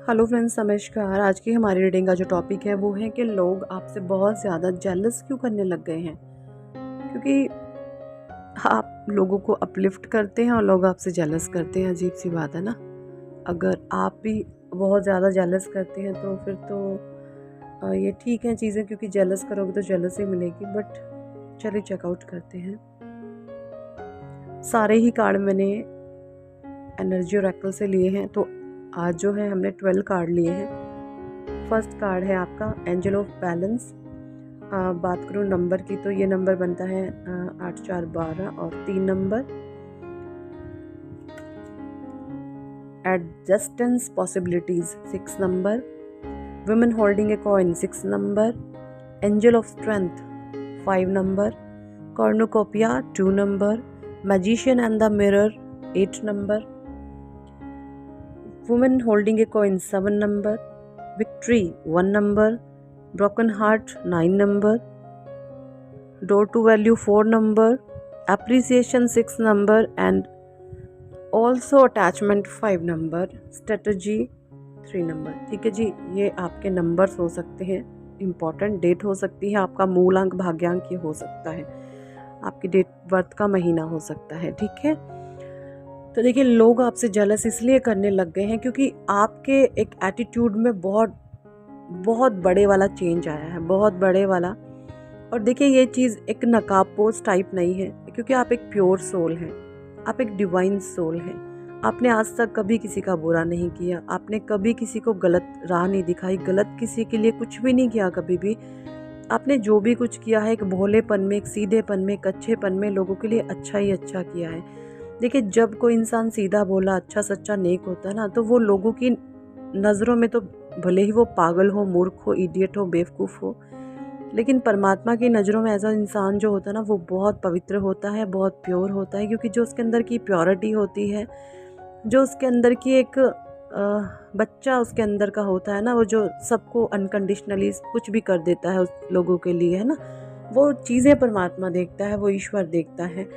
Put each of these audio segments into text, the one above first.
Hello friends, नमस्कार। आज की हमारी रीडिंग का जो टॉपिक है वो है कि लोग आपसे बहुत ज़्यादा जेलस क्यों करने लग गए हैं। क्योंकि आप लोगों को अपलिफ्ट करते हैं और लोग आपसे जेलस करते हैं। अजीब सी बात है ना। अगर आप भी बहुत ज़्यादा जेलस करते हैं तो फिर तो ये ठीक है चीज़ें, क्योंकि जेलस करोगे तो जेलस ही मिलेगी। बट चलिए चेकआउट करते हैं। सारे ही कार्ड मैंने एनर्जी ओरेकल से लिए हैं, तो आज जो है हमने 12 कार्ड लिए हैं। फर्स्ट कार्ड है आपका एंजल ऑफ बैलेंस। बात करूँ नंबर की तो ये नंबर बनता है 8 4 12 और 3 नंबर। Adjustments possibilities 6 number. Women holding a coin 6 number. Angel of strength 5 number. Cornucopia 2 number. Magician and the mirror 8 number. Women holding a coin 7 number. Victory 1 number. Broken heart 9 number. Door to value 4 number. Appreciation 6 number and also attachment 5 number. Strategy 3 number. ठीक है जी, ये आपके numbers हो सकते हैं। Important date हो सकती है, आपका मूलांक भाग्यांक ये हो सकता है, आपकी डेट बर्थ का महीना हो सकता है। ठीक है, तो देखिए लोग आपसे जेलस इसलिए करने लग गए हैं क्योंकि आपके एक एटीट्यूड में बहुत बहुत बड़े वाला चेंज आया है, बहुत बड़े वाला। और देखिए ये चीज़ एक नकाबपोश टाइप नहीं है, क्योंकि आप एक प्योर सोल हैं, आप एक डिवाइन सोल हैं। आपने आज तक कभी किसी का बुरा नहीं किया, आपने कभी किसी को गलत राह नहीं दिखाई, गलत किसी के लिए कुछ भी नहीं किया कभी भी। आपने जो भी कुछ किया है एक भोलेपन में, एक सीधेपन में, एक अच्छेपन में, लोगों के लिए अच्छा ही अच्छा किया है। देखिए जब कोई इंसान सीधा बोला, अच्छा सच्चा नेक होता है ना, तो वो लोगों की नज़रों में तो भले ही वो पागल हो, मूर्ख हो, इडियट हो, बेवकूफ़ हो, लेकिन परमात्मा की नज़रों में ऐसा इंसान जो होता है ना वो बहुत पवित्र होता है, बहुत प्योर होता है। क्योंकि जो उसके अंदर की प्योरिटी होती है, जो उसके अंदर की एक बच्चा उसके अंदर का होता है ना, वो जो सबको अनकंडीशनली कुछ भी कर देता है उस लोगों के लिए, है ना, वो चीज़ें परमात्मा देखता है, वो ईश्वर देखता है।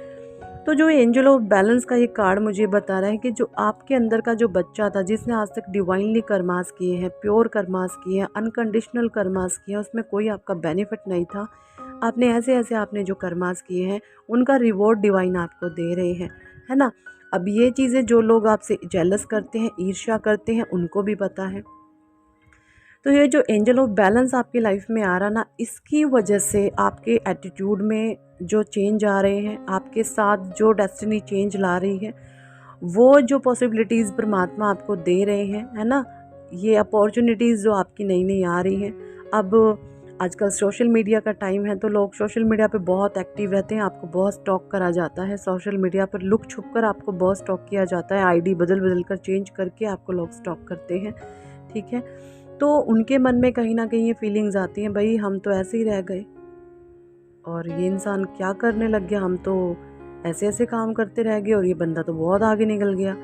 तो जो एंजल ऑफ बैलेंस का ये कार्ड मुझे बता रहा है कि जो आपके अंदर का जो बच्चा था, जिसने आज तक डिवाइनली कर्मास किए हैं, प्योर कर्मास किए हैं, अनकंडीशनल कर्मास किए हैं, उसमें कोई आपका बेनिफिट नहीं था। आपने ऐसे ऐसे आपने जो कर्मास किए हैं उनका रिवॉर्ड डिवाइन आपको दे रहे हैं, है ना। अब ये चीज़ें जो लोग आपसे जेलस करते हैं, ईर्ष्या करते हैं, उनको भी पता है। तो ये जो एंजल ऑफ बैलेंस आपकी लाइफ में आ रहा ना, इसकी वजह से आपके एटीट्यूड में जो चेंज आ रहे हैं, आपके साथ जो डेस्टिनी चेंज ला रही है, वो जो पॉसिबिलिटीज़ परमात्मा आपको दे रहे हैं, है ना, ये अपॉर्चुनिटीज़ जो आपकी नई नई आ रही हैं। अब आजकल सोशल मीडिया का टाइम है, तो लोग सोशल मीडिया पे बहुत एक्टिव रहते हैं, आपको बहुत स्टॉक करा जाता है। सोशल मीडिया पर लुक छुप कर आपको बहुत स्टॉक किया जाता है, आईडी बदल बदल कर चेंज करके आपको लोग स्टॉक करते हैं। ठीक है, तो उनके मन में कहीं ना कहीं ये फीलिंग्स आती हैं, भाई हम तो ऐसे ही रह गए और ये इंसान क्या करने लग गया, हम तो ऐसे ऐसे काम करते रह गए और ये बंदा तो बहुत आगे निकल गया।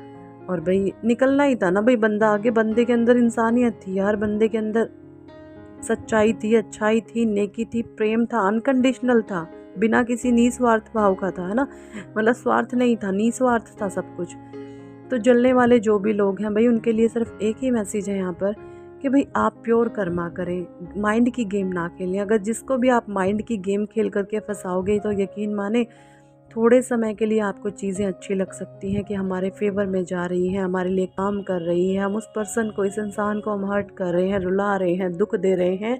और भाई निकलना ही था ना भाई, बंदा आगे, बंदे के अंदर इंसानियत थी यार, बंदे के अंदर सच्चाई थी, अच्छाई थी, नेकी थी, प्रेम था, अनकंडीशनल था, बिना किसी निस्वार्थ भाव का था, है ना, मतलब स्वार्थ नहीं था, निस्वार्थ था सब कुछ। तो जलने वाले जो भी लोग हैं भाई, उनके लिए सिर्फ एक ही मैसेज है यहाँ पर कि भाई आप प्योर कर्मा करें, माइंड की गेम ना खेलें। अगर जिसको भी आप माइंड की गेम खेल करके फंसाओगे तो यकीन माने थोड़े समय के लिए आपको चीज़ें अच्छी लग सकती हैं कि हमारे फेवर में जा रही हैं, हमारे लिए काम कर रही है, हम उस पर्सन को, इस इंसान को हम हर्ट कर रहे हैं, रुला रहे हैं, दुख दे रहे हैं।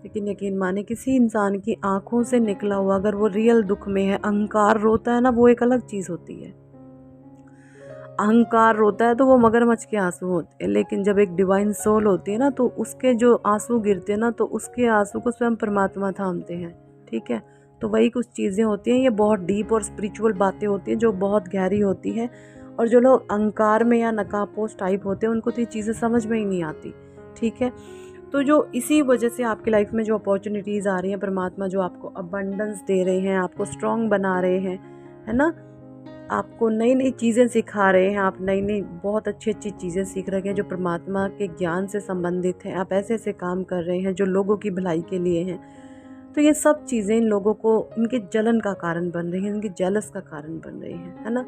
लेकिन यकीन माने किसी इंसान की आंखों से निकला हुआ अगर वो रियल दुख में है, अहंकार रोता है ना, वो एक अलग चीज़ होती है। अहंकार रोता है तो वो मगरमच्छ के आंसू होते हैं, लेकिन जब एक डिवाइन सोल होती है ना, तो उसके जो आंसू गिरते हैं ना, तो उसके आंसू को स्वयं परमात्मा थामते हैं। ठीक है, तो वही कुछ चीज़ें होती हैं, ये बहुत डीप और स्पिरिचुअल बातें होती हैं जो बहुत गहरी होती हैं। और जो लोग अहंकार में या नकाबपोश टाइप होते हैं, उनको तो ये चीज़ें समझ में ही नहीं आती। ठीक है, तो जो इसी वजह से आपकी लाइफ में जो अपॉर्चुनिटीज़ आ रही हैं, परमात्मा जो आपको अबंडेंस दे रहे हैं, आपको स्ट्रॉन्ग बना रहे हैं, है ना, आपको नई नई चीज़ें सिखा रहे हैं, आप नई नई बहुत अच्छी अच्छी चीज़ें सीख रहे हैं जो परमात्मा के ज्ञान से संबंधित हैं। आप ऐसे ऐसे काम कर रहे हैं जो लोगों की भलाई के लिए हैं। तो ये सब चीज़ें इन लोगों को, इनके जलन का कारण बन रही हैं, इनके जेलस का कारण बन रही हैं, है ना।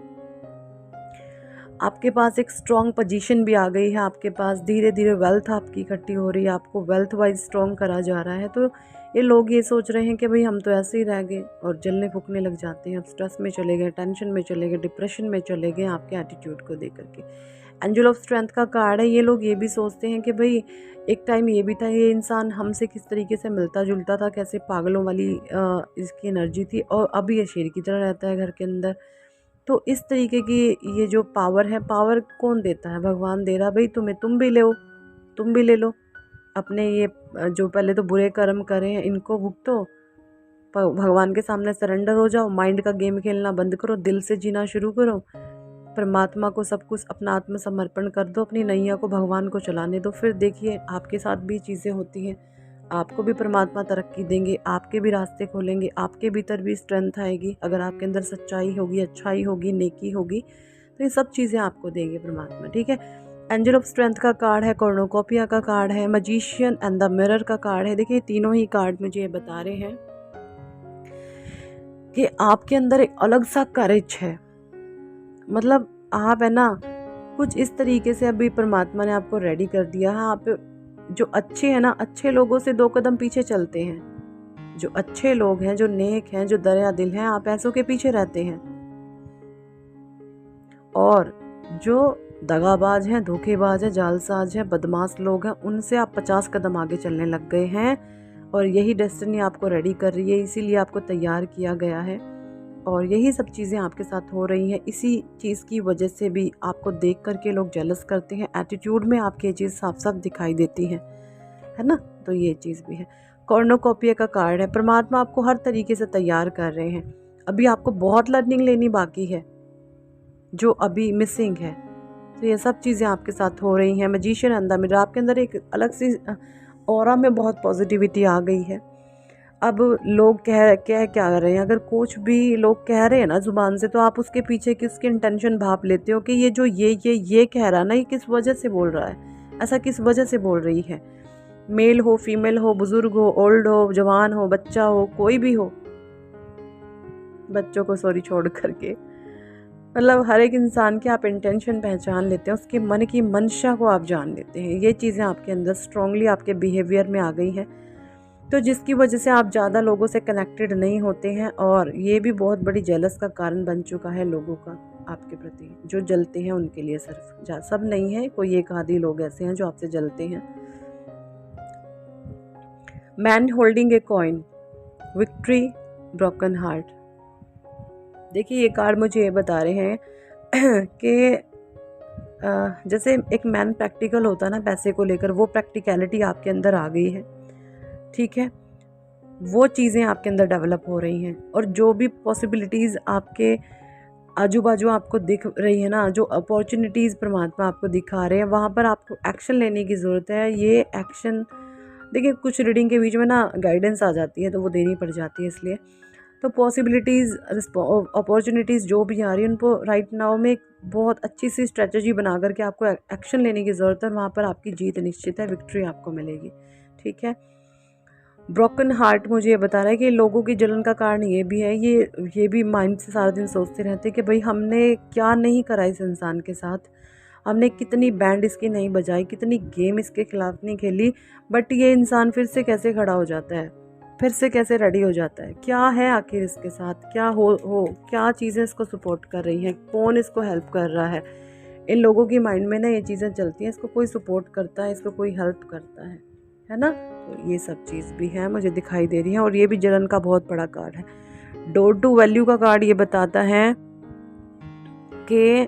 आपके पास एक स्ट्रॉन्ग पोजीशन भी आ गई है, आपके पास धीरे धीरे वेल्थ आपकी इकट्ठी हो रही है, आपको वेल्थ वाइज स्ट्रॉन्ग करा जा रहा है। तो ये लोग ये सोच रहे हैं कि भाई हम तो ऐसे ही रह गए, और जलने फूकने लग जाते हैं, अब स्ट्रेस में चले गए, टेंशन में चले गए, डिप्रेशन में चले गए आपके एटीट्यूड को देख करके। एंजल ऑफ स्ट्रेंथ का कार्ड है। ये लोग ये भी सोचते हैं कि भाई एक टाइम ये भी था, ये इंसान हमसे किस तरीके से मिलता जुलता था, कैसे पागलों वाली इसकी एनर्जी थी, और अब ये शेर की तरह रहता है घर के अंदर। तो इस तरीके की ये जो पावर है, पावर कौन देता है? भगवान दे रहा भाई तुम्हें, तुम भी लो, तुम भी ले लो अपने ये जो पहले तो बुरे कर्म करे हैं इनको भुगतो, भगवान के सामने सरेंडर हो जाओ, माइंड का गेम खेलना बंद करो, दिल से जीना शुरू करो, परमात्मा को सब कुछ अपना आत्मसमर्पण कर दो, अपनी नैया को भगवान को चलाने दो। फिर देखिए आपके साथ भी चीज़ें होती हैं, आपको भी परमात्मा तरक्की देंगे, आपके भी रास्ते खोलेंगे, आपके भीतर भी स्ट्रेंथ आएगी। अगर आपके अंदर सच्चाई होगी, अच्छाई होगी, नेकी होगी, तो ये सब चीज़ें आपको देंगे परमात्मा। ठीक है। एंजल ऑफ स्ट्रेंथ का कार्ड है, कॉर्नोकोपिया का कार्ड है, मैजिशियन एंड द मिरर का कार्ड है। देखिए तीनों ही कार्ड मुझे ये बता रहे हैं कि आपके अंदर एक अलग सा करेज है। मतलब आप है ना कुछ इस तरीके से अभी परमात्मा ने आपको रेडी कर दिया है। आप जो अच्छे हैं ना, अच्छे लोगों से 2 कदम पीछे चलते हैं। जो अच्छे लोग हैं, जो नेक हैं, जो दया दिल हैं, आप ऐसों के पीछे रहते हैं। और जो दगाबाज हैं, धोखेबाज हैं, जालसाज हैं, बदमाश लोग हैं, उनसे आप 50 कदम आगे चलने लग गए हैं। और यही डेस्टिनी आपको रेडी कर रही है, इसीलिए आपको तैयार किया गया है। और यही सब चीज़ें आपके साथ हो रही हैं। इसी चीज़ की वजह से भी आपको देख करके लोग जेलस करते हैं। एटीट्यूड में आपकी ये चीज़ साफ साफ दिखाई देती है ना। तो ये चीज़ भी है। कॉर्नोकोपिया का कार्ड है। परमात्मा आपको हर तरीके से तैयार कर रहे हैं। अभी आपको बहुत लर्निंग लेनी बाकी है जो अभी मिसिंग है। तो ये सब चीज़ें आपके साथ हो रही हैं। मैजिशियन एंड द मिरर, आपके अंदर एक अलग सी ऑरा में बहुत पॉजिटिविटी आ गई है। अब लोग कह क्या कर रहे हैं, अगर कुछ भी लोग कह रहे हैं ना ज़ुबान से, तो आप उसके पीछे की उसकी इंटेंशन भाप लेते हो कि ये जो ये कह रहा है ना, ये किस वजह से बोल रहा है, ऐसा किस वजह से बोल रही है। मेल हो, फीमेल हो, बुजुर्ग हो, ओल्ड हो, जवान हो, बच्चा हो, कोई भी हो, बच्चों को सॉरी छोड़ करके, मतलब हर एक इंसान की आप इंटेंशन पहचान लेते हैं, उसके मन की मंशा को आप जान लेते हैं। ये चीज़ें आपके अंदर स्ट्रांगली आपके बिहेवियर में आ गई हैं, तो जिसकी वजह से आप ज़्यादा लोगों से कनेक्टेड नहीं होते हैं। और ये भी बहुत बड़ी जेलस का कारण बन चुका है लोगों का आपके प्रति, जो जलते हैं उनके लिए। सिर्फ सब नहीं है, कोई एक आधी लोग ऐसे हैं जो आपसे जलते हैं। Man holding a coin, victory, broken heart. देखिए ये कार्ड मुझे ये बता रहे हैं कि जैसे एक मैन प्रैक्टिकल होता है ना पैसे को लेकर, वो प्रैक्टिकलिटी आपके अंदर आ गई है। ठीक है, वो चीज़ें आपके अंदर डेवलप हो रही हैं। और जो भी पॉसिबिलिटीज़ आपके आजू बाजू आपको दिख रही है ना, जो अपॉर्चुनिटीज़ परमात्मा आपको दिखा रहे हैं, वहाँ पर आपको एक्शन लेने की ज़रूरत है। ये एक्शन देखिए कुछ रीडिंग के बीच में ना गाइडेंस आ जाती है, तो वो देनी पड़ जाती है। इसलिए तो पॉसिबिलिटीज़, अपॉर्चुनिटीज़ जो भी आ रही है, उनको राइट नाउ में एक बहुत अच्छी सी स्ट्रेटजी बना करके आपको एक्शन लेने की ज़रूरत है। और वहाँ पर आपकी जीत निश्चित है, विक्ट्री आपको मिलेगी। ठीक है। ब्रोकन हार्ट मुझे ये बता रहा है कि लोगों की जलन का कारण ये भी है, ये भी माइंड से सारा दिन सोचते रहते हैं कि भाई हमने क्या नहीं करा इस इंसान के साथ, हमने कितनी बैंड इसकी नहीं बजाई, कितनी गेम इसके खिलाफ नहीं खेली, बट ये इंसान फिर से कैसे खड़ा हो जाता है, फिर से कैसे रेडी हो जाता है, क्या है आखिर इसके साथ, क्या हो क्या चीज़ें इसको सपोर्ट कर रही हैं, कौन इसको हेल्प कर रहा है। इन लोगों की माइंड में ना ये चीज़ें चलती हैं, इसको कोई सपोर्ट करता है, इसको कोई हेल्प करता है ना। तो ये सब चीज़ भी है मुझे दिखाई दे रही है। और ये भी जलन का बहुत बड़ा कार्ड है। डोर टू वैल्यू का कार्ड ये बताता है कि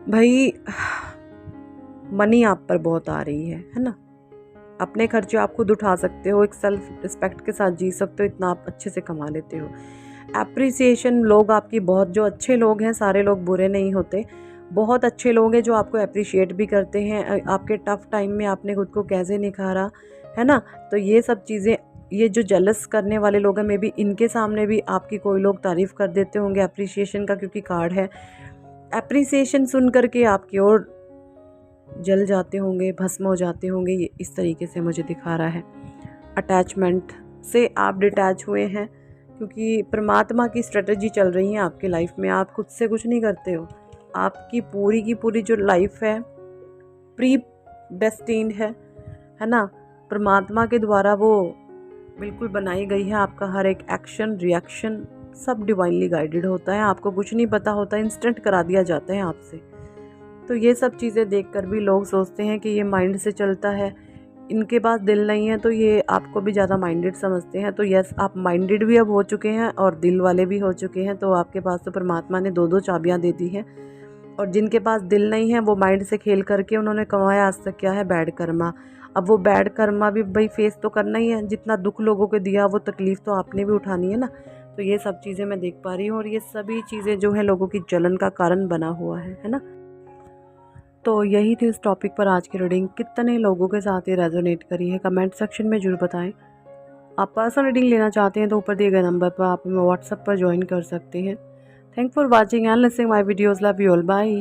भाई मनी आप पर बहुत आ रही है ना। अपने खर्चे आप खुद उठा सकते हो, एक सेल्फ रिस्पेक्ट के साथ जी सकते हो, इतना आप अच्छे से कमा लेते हो। एप्रिसिएशन, लोग आपकी बहुत, जो अच्छे लोग हैं, सारे लोग बुरे नहीं होते, बहुत अच्छे लोग हैं जो आपको अप्रिशिएट भी करते हैं। आपके टफ टाइम में आपने खुद को कैसे निखारा है ना। तो ये सब चीज़ें, ये जो जेलस करने वाले लोग हैं, मे बी इनके सामने भी आपकी कोई लोग तारीफ़ कर देते होंगे अप्रिसिएशन का, क्योंकि कार्ड है अप्रिसिएशन सुन करके आपकी ओर जल जाते होंगे, भस्म हो जाते होंगे। ये इस तरीके से मुझे दिखा रहा है। अटैचमेंट से आप डिटैच हुए हैं, क्योंकि परमात्मा की स्ट्रेटजी चल रही है आपके लाइफ में। आप खुद से कुछ नहीं करते हो, आपकी पूरी की पूरी जो लाइफ है प्री डेस्टिन्ड है ना, परमात्मा के द्वारा वो बिल्कुल बनाई गई है। आपका हर एक एक्शन रिएक्शन सब डिवाइनली गाइडेड होता है, आपको कुछ नहीं पता होता, इंस्टेंट करा दिया जाता है आपसे। तो ये सब चीज़ें देखकर भी लोग सोचते हैं कि ये माइंड से चलता है, इनके पास दिल नहीं है, तो ये आपको भी ज़्यादा माइंडेड समझते हैं। तो यस, आप माइंडेड भी अब हो चुके हैं और दिल वाले भी हो चुके हैं। तो आपके पास तो परमात्मा ने 2-2 चाबियाँ दे दी हैं। और जिनके पास दिल नहीं है वो माइंड से खेल करके उन्होंने कमाया आज तक क्या है, बैड कर्मा। अब वो बैड कर्मा भी भाई फेस तो करना ही है, जितना दुख लोगों को दिया वो तकलीफ़ तो आपने भी उठानी है ना। तो ये सब चीज़ें मैं देख पा रही हूँ और ये सभी चीज़ें जो है लोगों की जलन का कारण बना हुआ है ना। तो यही थी इस टॉपिक पर आज की रीडिंग। कितने लोगों के साथ ये रेजोनेट करी है कमेंट सेक्शन में ज़रूर बताएं। आप पर्सनल रीडिंग लेना चाहते हैं तो ऊपर दिए गए नंबर पर आप हमें व्हाट्सएप पर ज्वाइन कर सकते हैं। Thank for watching and listening my videos. Love you all, bye.